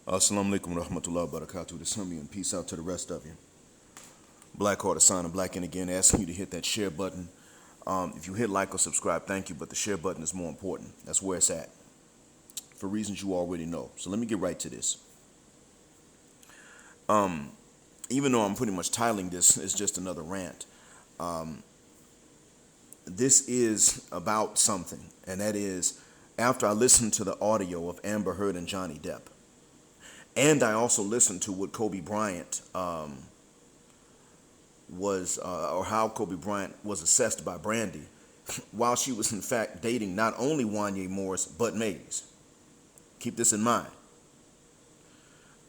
Assalamu alaikum wa rahmatullahi wa barakatuh. This is and peace out to the rest of you. Black Heart sign and Black in again, asking you to hit that share button. If you hit like or subscribe, thank you, but the share button is more important. That's where it's at, for reasons you already know. So let me get right to this. Even though I'm pretty much titling this as just another rant, this is about something, and that is after I listened to the audio of Amber Heard and Johnny Depp, and I also listened to what Kobe Bryant or how Kobe Bryant was assessed by Brandy, while she was in fact dating not only Wanya Morris but Mays. Keep this in mind.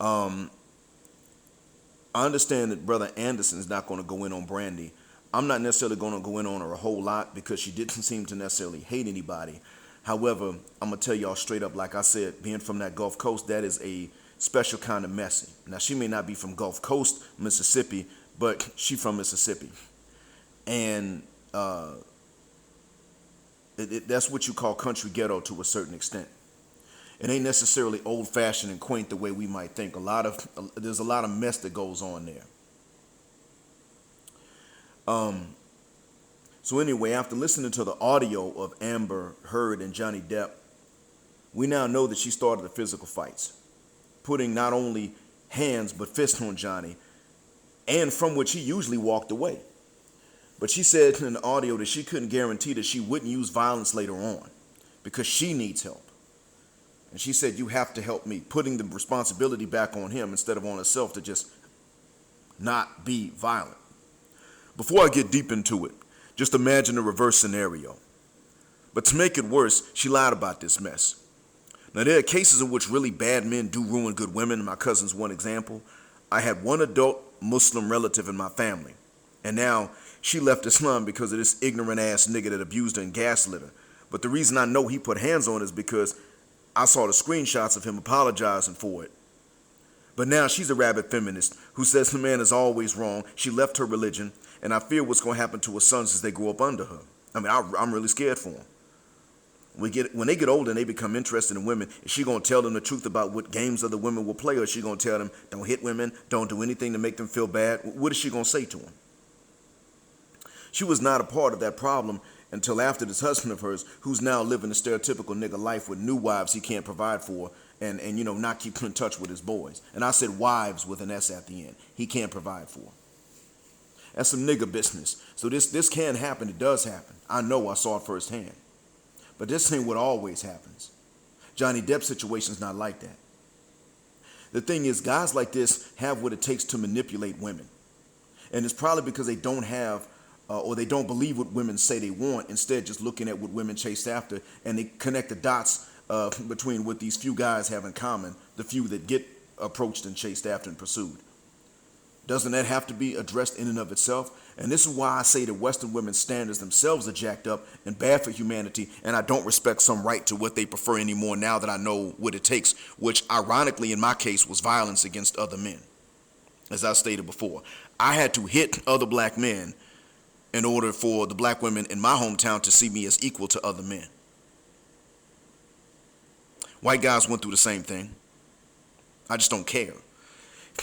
I understand that Brother Anderson is not going to go in on Brandy. I'm not necessarily going to go in on her a whole lot because she didn't seem to necessarily hate anybody. However, I'm going to tell y'all straight up, like I said, being from that Gulf Coast, that is a special kind of messy. Now, she may not be from Gulf Coast, Mississippi, but she from Mississippi. And that's what you call country ghetto to a certain extent. It ain't necessarily old-fashioned and quaint the way we might think. There's a lot of mess that goes on there. So anyway, after listening to the audio of Amber Heard and Johnny Depp, we now know that she started the physical fights, putting not only hands but fists on Johnny, and from which he usually walked away. But she said in the audio that she couldn't guarantee that she wouldn't use violence later on because she needs help. And she said, "You have to help me," putting the responsibility back on him instead of on herself to just not be violent. Before I get deep into it, just imagine a reverse scenario. But to make it worse, she lied about this mess. Now, there are cases in which really bad men do ruin good women. My cousin's one example. I had one adult Muslim relative in my family, and now she left Islam because of this ignorant-ass nigga that abused her and gaslit her. But the reason I know he put hands on her is because I saw the screenshots of him apologizing for it. But now she's a rabid feminist who says the man is always wrong. She left her religion, and I fear what's going to happen to her sons as they grow up under her. I mean, I'm really scared for them. When they get older and they become interested in women, is she going to tell them the truth about what games other women will play, or is she going to tell them, don't hit women, don't do anything to make them feel bad? What is she going to say to them? She was not a part of that problem until after this husband of hers, who's now living a stereotypical nigga life with new wives he can't provide for, and not keep in touch with his boys. And I said wives with an S at the end. He can't provide for. That's some nigga business. So this can happen. It does happen. I know. I saw it firsthand. But this ain't what always happens. Johnny Depp's situation's not like that. The thing is, guys like this have what it takes to manipulate women. And it's probably because they don't have or they don't believe what women say they want, instead just looking at what women chase after, and they connect the dots between what these few guys have in common, the few that get approached and chased after and pursued. Doesn't that have to be addressed in and of itself? And this is why I say that Western women's standards themselves are jacked up and bad for humanity, and I don't respect some right to what they prefer anymore now that I know what it takes, which ironically in my case was violence against other men. As I stated before, I had to hit other black men in order for the black women in my hometown to see me as equal to other men. White guys went through the same thing. I just don't care.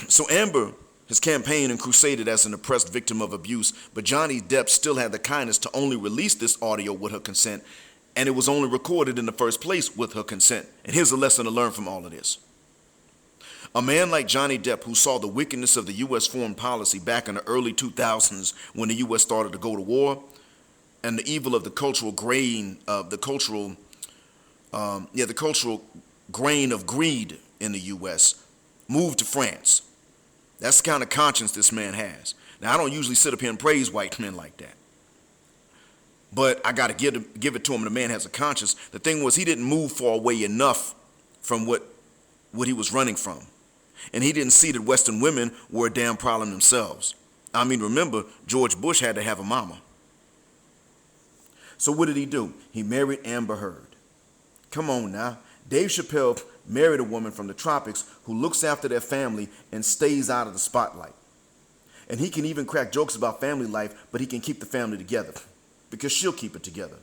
So Amber has campaigned and crusaded as an oppressed victim of abuse, but Johnny Depp still had the kindness to only release this audio with her consent, and it was only recorded in the first place with her consent. And here's a lesson to learn from all of this. A man like Johnny Depp, who saw the wickedness of the U.S. foreign policy back in the early 2000s when the U.S. started to go to war, and the evil of the cultural grain of the cultural grain of greed in the U.S., moved to France. That's the kind of conscience this man has. Now, I don't usually sit up here and praise white men like that, but I got to give it to him. The man has a conscience. The thing was, he didn't move far away enough from what he was running from. And he didn't see that Western women were a damn problem themselves. I mean, remember, George Bush had to have a mama. So what did he do? He married Amber Heard. Come on now. Dave Chappelle married a woman from the tropics who looks after their family and stays out of the spotlight. And he can even crack jokes about family life, but he can keep the family together because she'll keep it together.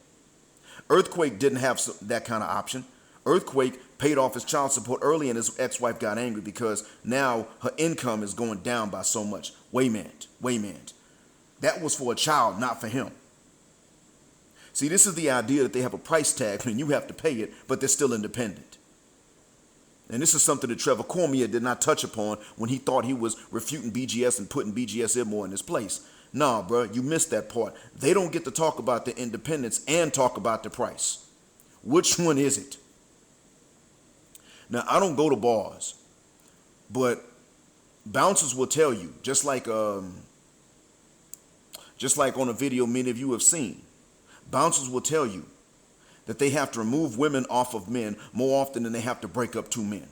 Earthquake didn't have that kind of option. Earthquake paid off his child support early, and his ex-wife got angry because now her income is going down by so much. Waymand. That was for a child, not for him. See, this is the idea that they have a price tag and you have to pay it, but they're still independent. And this is something that Trevor Cormier did not touch upon when he thought he was refuting BGS and putting BGS more in his place. Nah, bro, you missed that part. They don't get to talk about the independence and talk about the price. Which one is it? Now, I don't go to bars, but bouncers will tell you, just like on a video many of you have seen, bouncers will tell you that they have to remove women off of men more often than they have to break up two men.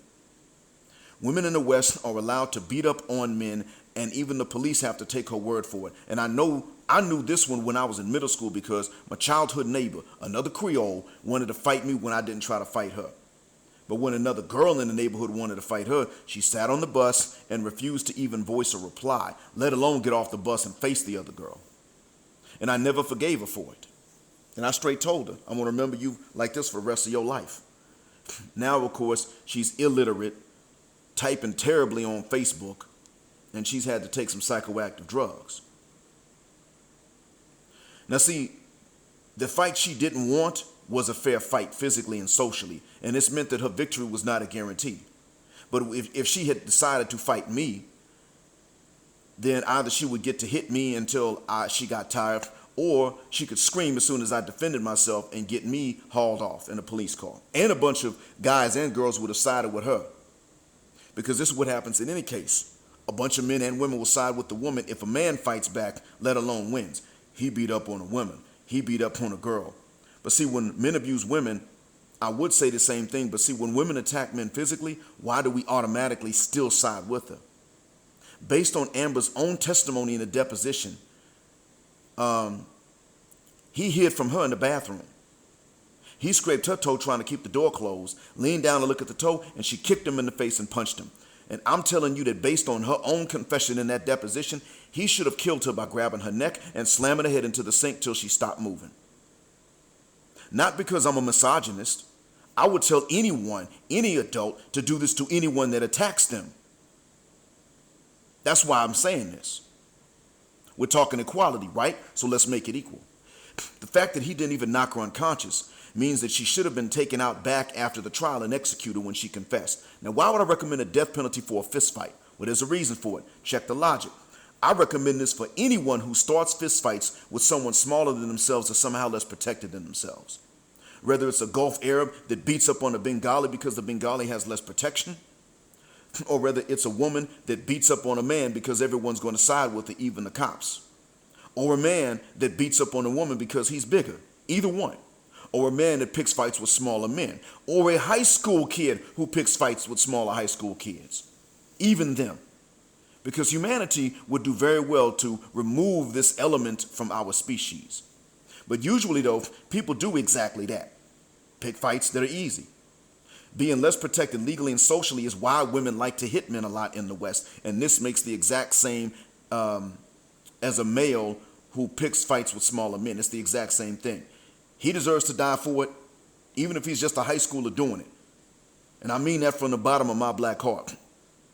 Women in the West are allowed to beat up on men, and even the police have to take her word for it. And I knew this one when I was in middle school because my childhood neighbor, another Creole, wanted to fight me when I didn't try to fight her. But when another girl in the neighborhood wanted to fight her, she sat on the bus and refused to even voice a reply, let alone get off the bus and face the other girl. And I never forgave her for it. And I straight told her, I'm going to remember you like this for the rest of your life. Now, of course, she's illiterate, typing terribly on Facebook, and she's had to take some psychoactive drugs. Now, see, the fight she didn't want was a fair fight physically and socially, and this meant that her victory was not a guarantee. But if she had decided to fight me, then either she would get to hit me until she got tired, or she could scream as soon as I defended myself and get me hauled off in a police car. And a bunch of guys and girls would have sided with her. Because this is what happens in any case. A bunch of men and women will side with the woman if a man fights back, let alone wins. He beat up on a woman. He beat up on a girl. But see, when men abuse women, I would say the same thing. But see, when women attack men physically, why do we automatically still side with her? Based on Amber's own testimony in the deposition, he hid from her in the bathroom. He scraped her toe trying to keep the door closed, leaned down to look at the toe, and she kicked him in the face and punched him. And I'm telling you that based on her own confession in that deposition, he should have killed her by grabbing her neck and slamming her head into the sink till she stopped moving. Not because I'm a misogynist. I would tell anyone, any adult, to do this to anyone that attacks them. That's why I'm saying this. We're talking equality, right? So let's make it equal. The fact that he didn't even knock her unconscious means that she should have been taken out back after the trial and executed when she confessed. Now, why would I recommend a death penalty for a fist fight? Well, there's a reason for it. Check the logic. I recommend this for anyone who starts fist fights with someone smaller than themselves or somehow less protected than themselves. Whether it's a Gulf Arab that beats up on a Bengali because the Bengali has less protection, or whether it's a woman that beats up on a man because everyone's going to side with her, even the cops. Or a man that beats up on a woman because he's bigger. Either one. Or a man that picks fights with smaller men. Or a high school kid who picks fights with smaller high school kids. Even them. Because humanity would do very well to remove this element from our species. But usually, though, people do exactly that. Pick fights that are easy. Being less protected legally and socially is why women like to hit men a lot in the West. And this makes the exact same as a male who picks fights with smaller men. It's the exact same thing. He deserves to die for it, even if he's just a high schooler doing it. And I mean that from the bottom of my black heart.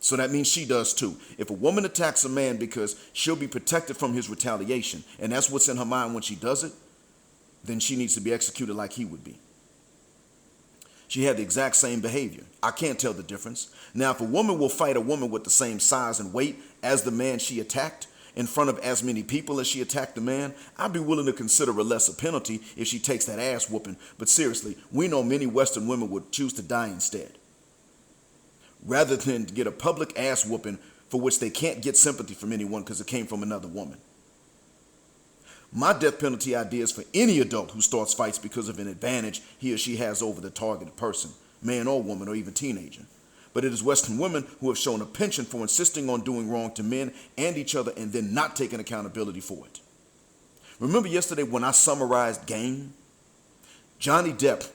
So that means she does too. If a woman attacks a man because she'll be protected from his retaliation, and that's what's in her mind when she does it, then she needs to be executed like he would be. She had the exact same behavior. I can't tell the difference. Now, if a woman will fight a woman with the same size and weight as the man she attacked in front of as many people as she attacked the man, I'd be willing to consider a lesser penalty if she takes that ass whooping. But seriously, we know many Western women would choose to die instead, rather than to get a public ass whooping for which they can't get sympathy from anyone because it came from another woman. My death penalty idea is for any adult who starts fights because of an advantage he or she has over the targeted person, man or woman or even teenager. But it is Western women who have shown a penchant for insisting on doing wrong to men and each other and then not taking accountability for it. Remember yesterday when I summarized Game? Johnny Depp.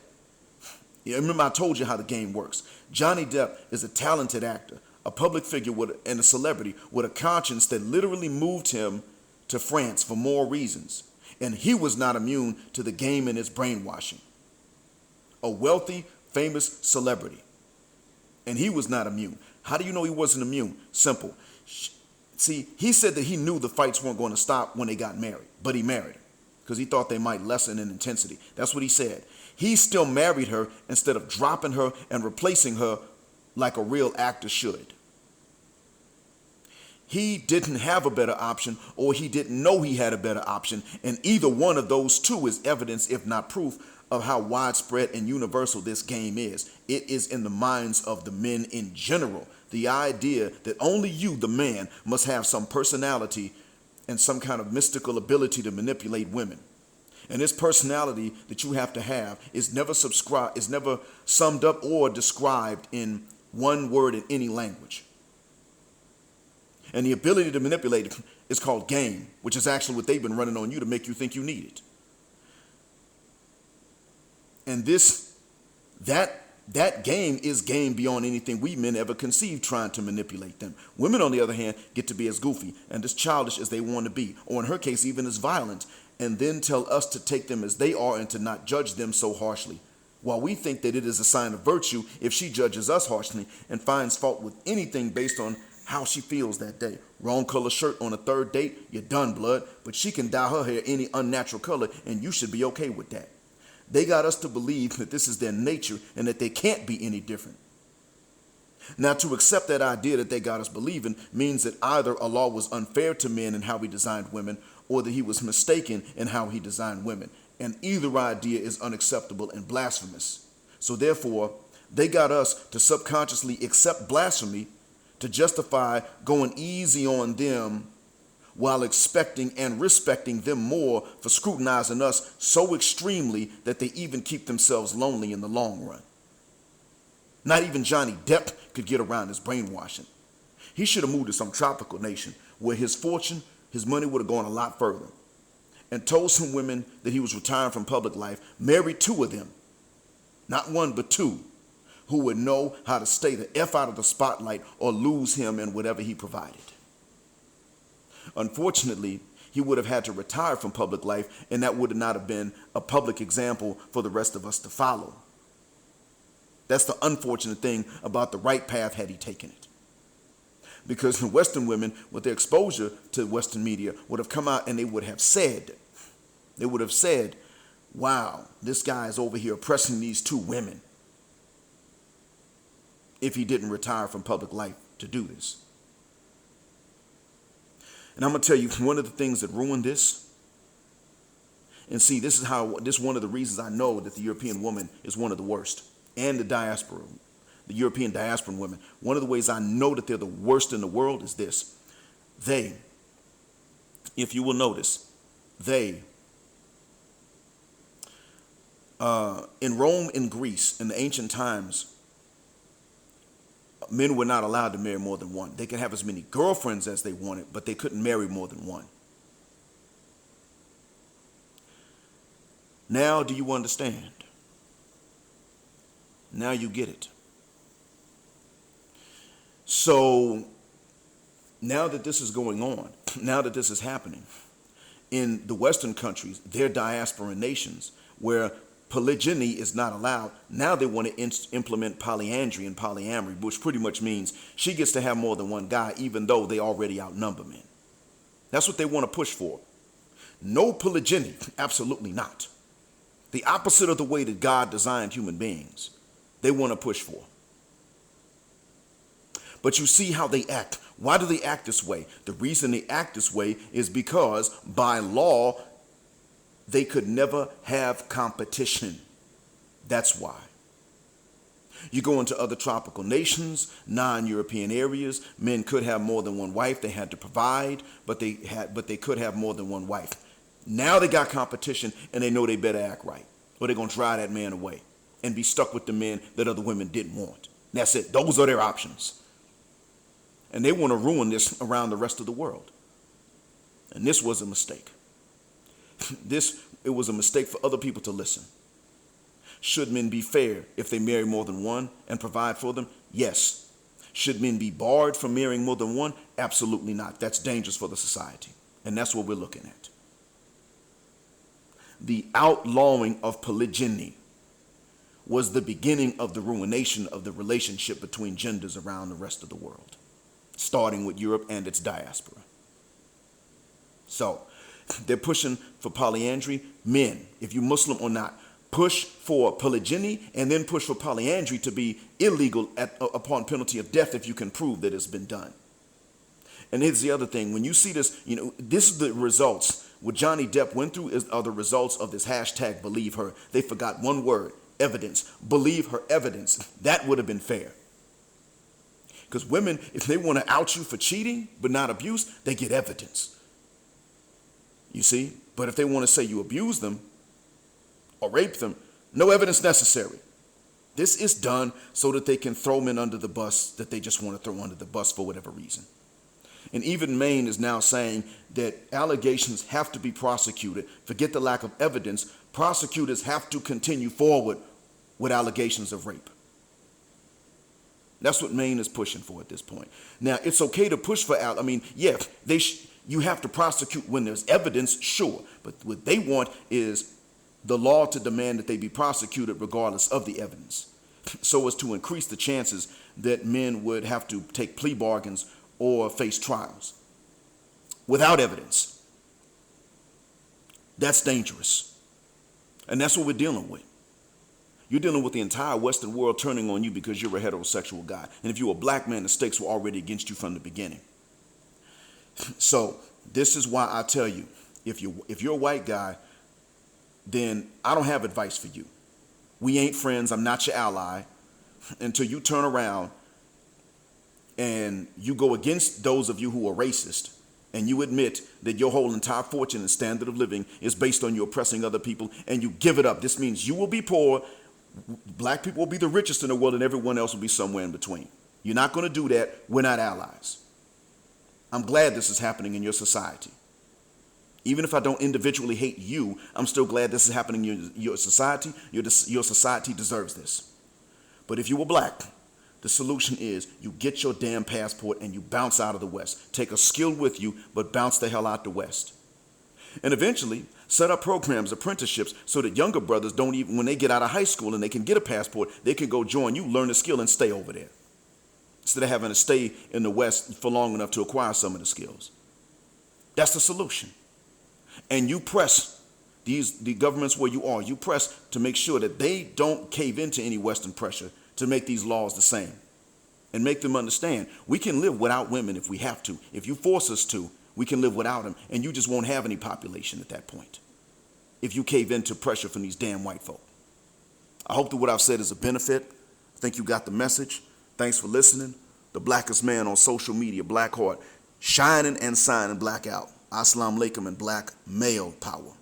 Remember I told you how the game works. Johnny Depp is a talented actor, a public figure and a celebrity with a conscience that literally moved him to France for more reasons. And he was not immune to the game and its brainwashing. A wealthy, famous celebrity. And he was not immune. How do you know he wasn't immune? Simple. See, he said that he knew the fights weren't going to stop when they got married, but he married her because he thought they might lessen in intensity. That's what he said. He still married her instead of dropping her and replacing her like a real actor should. He didn't have a better option, or he didn't know he had a better option, and either one of those two is evidence, if not proof, of how widespread and universal this game is. It is in the minds of the men in general. The idea that only you, the man, must have some personality and some kind of mystical ability to manipulate women. And this personality that you have to have is never summed up or described in one word in any language. And the ability to manipulate it is called game, which is actually what they've been running on you to make you think you need it. And that game is game beyond anything we men ever conceived, trying to manipulate them. Women, on the other hand, get to be as goofy and as childish as they want to be, or in her case, even as violent, and then tell us to take them as they are and to not judge them so harshly. While we think that it is a sign of virtue if she judges us harshly and finds fault with anything based on how she feels that day. Wrong color shirt on a third date, you're done, blood. But she can dye her hair any unnatural color, and you should be okay with that. They got us to believe that this is their nature and that they can't be any different. Now, to accept that idea that they got us believing means that either Allah was unfair to men in how he designed women, or that he was mistaken in how he designed women. And either idea is unacceptable and blasphemous. So therefore, they got us to subconsciously accept blasphemy to justify going easy on them while expecting and respecting them more for scrutinizing us so extremely that they even keep themselves lonely in the long run. Not even Johnny Depp could get around his brainwashing. He should have moved to some tropical nation where his fortune, his money would have gone a lot further, and told some women that he was retiring from public life, married two of them, not one but two, who would know how to stay the F out of the spotlight or lose him in whatever he provided. Unfortunately, he would have had to retire from public life, and that would not have been a public example for the rest of us to follow. That's the unfortunate thing about the right path had he taken it. Because the Western women, with their exposure to Western media, would have come out and they would have said, wow, this guy is over here oppressing these two women, if he didn't retire from public life to do this. And I'm going to tell you one of the things that ruined this. And see, this is one of the reasons I know that the European woman is one of the worst. And the European diasporan women. One of the ways I know that they're the worst in the world is this. They, if you will notice, in Rome and Greece in the ancient times, men were not allowed to marry more than one. They could have as many girlfriends as they wanted, but they couldn't marry more than one. Now do you understand? Now you get it. So now that this is going on, now that this is happening, in the Western countries, their diasporan nations, where polygyny is not allowed, now they want to implement polyandry and polyamory, which pretty much means she gets to have more than one guy, even though they already outnumber men. That's what they want to push for. No polygyny, absolutely not. The opposite of the way that God designed human beings, they want to push for. But you see how they act. Why do they act this way? The reason they act this way is because by law, they could never have competition. That's why. You go into other tropical nations, non-European areas, men could have more than one wife. They had to provide, but they could have more than one wife. Now they got competition, and they know they better act right, or they're going to drive that man away and be stuck with the men that other women didn't want. That's it. Those are their options. And they want to ruin this around the rest of the world. And this was a mistake. It was a mistake for other people to listen. Should men be fair if they marry more than one and provide for them? Yes. Should men be barred from marrying more than one? Absolutely not. That's dangerous for the society. And that's what we're looking at. The outlawing of polygyny was the beginning of the ruination of the relationship between genders around the rest of the world, starting with Europe and its diaspora. So they're pushing for polyandry. Men, if you're Muslim or not, push for polygyny and then push for polyandry to be illegal upon penalty of death if you can prove that it's been done. And here's the other thing. When you see this, this is the results. What Johnny Depp went through are the results of this hashtag believe her. They forgot one word, evidence. Believe her evidence. That would have been fair. Because women, if they want to out you for cheating but not abuse, they get evidence. You see? But if they want to say you abuse them or rape them, no evidence necessary. This is done so that they can throw men under the bus that they just want to throw under the bus for whatever reason. And even Maine is now saying that allegations have to be prosecuted. Forget the lack of evidence. Prosecutors have to continue forward with allegations of rape. That's what Maine is pushing for at this point. Now, it's okay to push for, you have to prosecute when there's evidence, sure. But what they want is the law to demand that they be prosecuted regardless of the evidence, so as to increase the chances that men would have to take plea bargains or face trials without evidence. That's dangerous. And that's what we're dealing with. You're dealing with the entire Western world turning on you because you're a heterosexual guy. And if you're a black man, the stakes were already against you from the beginning. So this is why I tell you, if you're a white guy, then I don't have advice for you. We ain't friends. I'm not your ally until you turn around and you go against those of you who are racist and you admit that your whole entire fortune and standard of living is based on you oppressing other people, and you give it up. This means you will be poor, black people will be the richest in the world, and everyone else will be somewhere in between. You're not going to do that. We're not allies. I'm glad this is happening in your society. Even if I don't individually hate you, I'm still glad this is happening in your society. Your society deserves this. But if you were black, the solution is you get your damn passport and you bounce out of the West. Take a skill with you, but bounce the hell out the West. And eventually, set up programs, apprenticeships, so that younger brothers don't even, when they get out of high school and they can get a passport, they can go join you, learn the skill, and stay over there, instead of having to stay in the West for long enough to acquire some of the skills. That's the solution. And you press the governments where you are, you press to make sure that they don't cave into any Western pressure to make these laws the same, and make them understand we can live without women if we have to. If you force us to, we can live without them, and you just won't have any population at that point if you cave into pressure from these damn white folk. I hope that what I've said is a benefit. I think you got the message. Thanks for listening. The blackest man on social media, Black Heart, shining and signing black out. Assalamu alaikum and black male power.